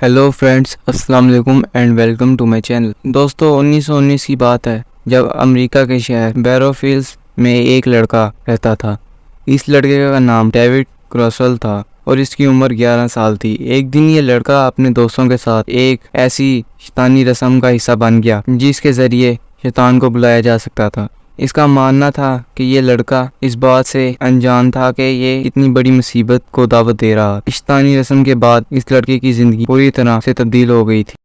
Hello friends, السلام علیکم and welcome to my channel. دوستو 1919 کی بات ہے جب امریکہ کے شہر بیروفیلز میں ایک لڑکا رہتا تھا۔ اس لڑکے کا نام ڈیوڈ کروسول تھا اور اس کی عمر 11 سال تھی۔ ایک دن یہ لڑکا اپنے دوستوں کے ساتھ ایک ایسی شیطانی رسم کا حصہ بن گیا جس کے ذریعے شیطان کو بلایا جا سکتا تھا۔ اس کا ماننا تھا کہ یہ لڑکا اس بات سے انجان تھا کہ یہ اتنی بڑی مصیبت کو دعوت دے رہا۔ شیطانی رسم کے بعد اس لڑکے کی زندگی پوری طرح سے تبدیل ہو گئی تھی۔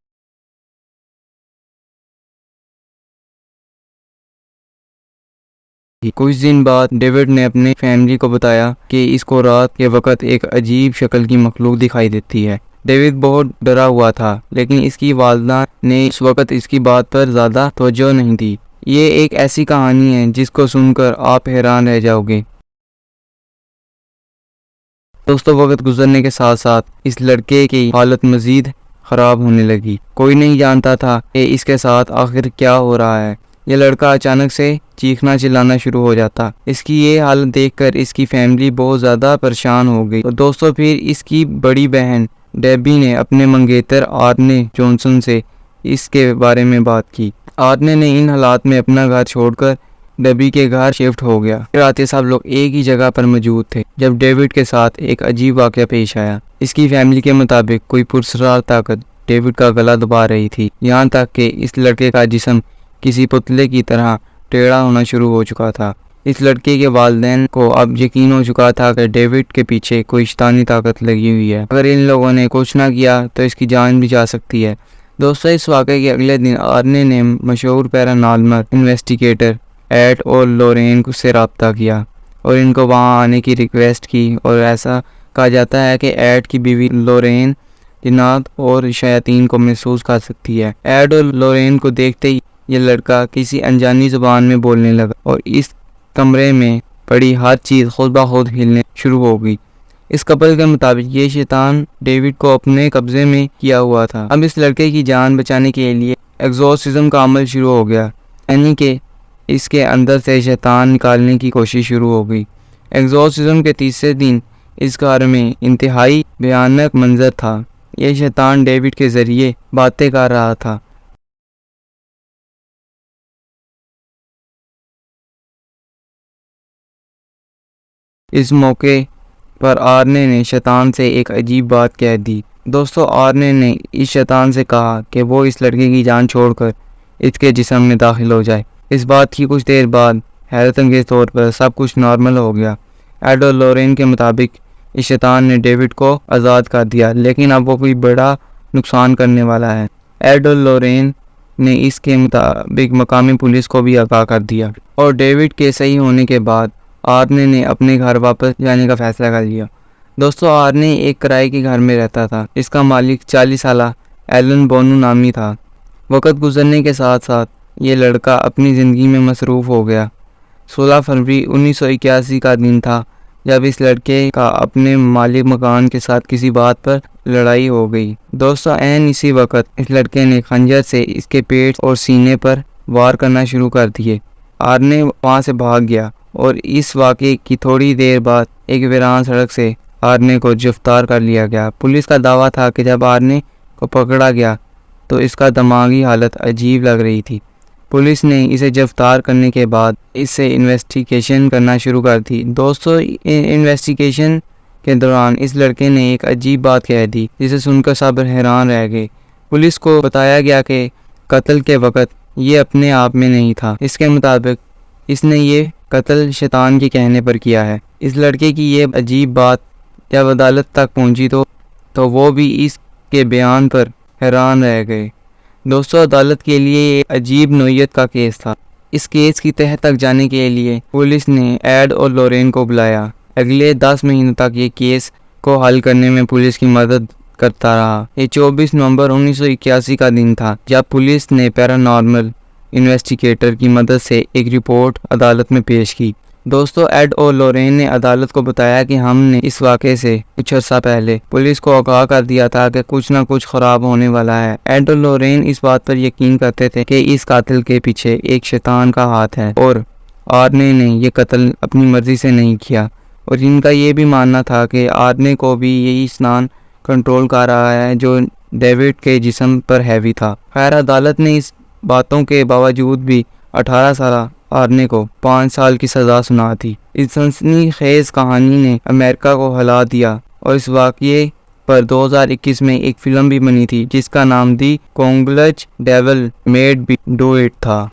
کچھ دن بعد ڈیوڈ نے اپنے فیملی کو بتایا کہ اس کو رات کے وقت ایک عجیب شکل کی مخلوق دکھائی دیتی ہے۔ ڈیوڈ بہت ڈرا ہوا تھا، لیکن اس کی والدہ نے اس وقت اس کی بات پر زیادہ توجہ نہیں دی۔ یہ ایک ایسی کہانی ہے جس کو سن کر آپ حیران رہ جاؤ گے۔ دوستوں، وقت گزرنے کے ساتھ ساتھ اس لڑکے کی حالت مزید خراب ہونے لگی۔ کوئی نہیں جانتا تھا کہ اس کے ساتھ آخر کیا ہو رہا ہے۔ یہ لڑکا اچانک سے چیخنا چلانا شروع ہو جاتا۔ اس کی یہ حالت دیکھ کر اس کی فیملی بہت زیادہ پریشان ہو گئی۔ دوستوں، پھر اس کی بڑی بہن ڈیبی نے اپنے منگیتر آرنے جانسن سے اس کے بارے میں بات کی۔ آرنے نے ان حالات میں اپنا گھر چھوڑ کر ڈیبی کے گھر شفٹ ہو گیا۔ رات یہ سب لوگ ایک ہی جگہ پر موجود تھے جب ڈیوڈ کے ساتھ ایک عجیب واقعہ پیش آیا۔ اس کی فیملی کے مطابق کوئی پراسرار طاقت ڈیوڈ کا گلا دبا رہی تھی، یہاں تک کہ اس لڑکے کا جسم کسی پتلے کی طرح ٹیڑھا ہونا شروع ہو چکا تھا۔ اس لڑکے کے والدین کو اب یقین ہو چکا تھا کہ ڈیوڈ کے پیچھے کوئی شیطانی طاقت لگی ہوئی ہے۔ اگر ان لوگوں نے کچھ نہ کیا تو اس کی جان بھی جا سکتی ہے۔ دوستوں، اس واقعے کے اگلے دن آرنے نے مشہور پیرانارمل انویسٹیگیٹر ایڈ اور لورین سے رابطہ کیا اور ان کو وہاں آنے کی ریکویسٹ کی، اور ایسا کہا جاتا ہے کہ ایڈ کی بیوی لورین جنات اور شیاطین کو محسوس کر سکتی ہے۔ ایڈ اور لورین کو دیکھتے ہی یہ لڑکا کسی انجانی زبان میں بولنے لگا اور اس کمرے میں پڑی ہر چیز خود بخود ہلنے شروع ہو گئی۔ اس کپل کے مطابق یہ شیطان ڈیوڈ کو اپنے قبضے میں کیا ہوا تھا۔ اب اس لڑکے کی جان بچانے کے لیے ایگزورسزم کا عمل شروع ہو گیا، یعنی کہ اس کے اندر سے شیطان نکالنے کی کوشش شروع ہو گئی۔ ایگزورسزم کے تیسرے دن اس گھر میں انتہائی بھیانک منظر تھا۔ یہ شیطان ڈیوڈ کے ذریعے باتیں کر رہا تھا۔ اس موقع پر آرنے نے شیطان سے ایک عجیب بات کہہ دی۔ دوستو، آرنے نے اس شیطان سے کہا کہ وہ اس لڑکے کی جان چھوڑ کر اس کے جسم میں داخل ہو جائے۔ اس بات کی کچھ دیر بعد حیرت انگیز طور پر سب کچھ نارمل ہو گیا۔ ایڈ اور لورین کے مطابق اس شیطان نے ڈیوڈ کو آزاد کر دیا، لیکن اب وہ کوئی بڑا نقصان کرنے والا ہے۔ ایڈ اور لورین نے اس کے مطابق مقامی پولیس کو بھی آگاہ کر دیا، اور ڈیوڈ کے صحیح ہونے کے بعد آرنے نے اپنے گھر واپس جانے کا فیصلہ کر لیا۔ دوستو، آرنے ایک کرائے کے گھر میں رہتا تھا۔ اس کا مالک 40 سالہ ایلن بونو نامی تھا۔ وقت گزرنے کے ساتھ ساتھ یہ لڑکا اپنی زندگی میں مصروف ہو گیا۔ 16 فروری 1981 کا دن تھا جب اس لڑکے کا اپنے مالک مکان کے ساتھ کسی بات پر لڑائی ہو گئی۔ دوستو، عین اسی وقت اس لڑکے نے خنجر سے اس کے پیٹ اور سینے پر وار کرنا شروع کر دیے۔ آرنے وہاں سے بھاگ گیا اور اس واقعے کی تھوڑی دیر بعد ایک ویران سڑک سے آرنے کو گرفتار کر لیا گیا۔ پولیس کا دعویٰ تھا کہ جب آرنے کو پکڑا گیا تو اس کا دماغی حالت عجیب لگ رہی تھی۔ پولیس نے اسے گرفتار کرنے کے بعد اس سے انویسٹیگیشن کرنا شروع کر دی۔ دوستو، انویسٹیگیشن کے دوران اس لڑکے نے ایک عجیب بات کہہ دی جسے سن کر سب حیران رہ گئے۔ پولیس کو بتایا گیا کہ قتل کے وقت یہ اپنے آپ میں نہیں تھا۔ اس کے مطابق اس نے یہ قتل شیطان کے کہنے پر کیا ہے۔ اس لڑکے کی یہ عجیب بات جب عدالت تک پہنچی تو وہ بھی اس کے بیان پر حیران رہ گئے۔ دوستو، عدالت کے لیے ایک عجیب نوعیت کا کیس تھا۔ اس کیس کی تہہ تک جانے کے لیے پولیس نے ایڈ اور لورین کو بلایا۔ اگلے 10 مہینوں تک یہ کیس کو حل کرنے میں پولیس کی مدد کرتا رہا۔ یہ 24 نومبر 1981 کا دن تھا جب پولیس نے پیرانارمل انویسٹیگیٹر کی مدد سے ایک رپورٹ عدالت میں پیش کی۔ دوستو، ایڈ اور لورین نے عدالت کو بتایا کہ ہم نے اس واقعے سے کچھ عرصہ پہلے پولیس کو آگاہ کر دیا تھا کہ کچھ نہ کچھ خراب ہونے والا ہے۔ ایڈ اور لورین اس بات پر یقین کرتے تھے کہ اس قاتل کے پیچھے ایک شیطان کا ہاتھ ہے، اور آرنے نے یہ قتل اپنی مرضی سے نہیں کیا، اور ان کا یہ بھی ماننا تھا کہ آرنے کو بھی یہی شیطان کنٹرول کر رہا ہے جو ڈیوڈ کے جسم پر ہیوی تھا۔ خیر عدالت نے اس باتوں کے باوجود بھی 18 سالہ آرنے کو 5 سال کی سزا سنا دی۔ اس سنسنی خیز کہانی نے امریکہ کو ہلا دیا اور اس واقعے پر 2021 میں ایک فلم بھی بنی تھی جس کا نام the Conjuring devil made me do it تھا۔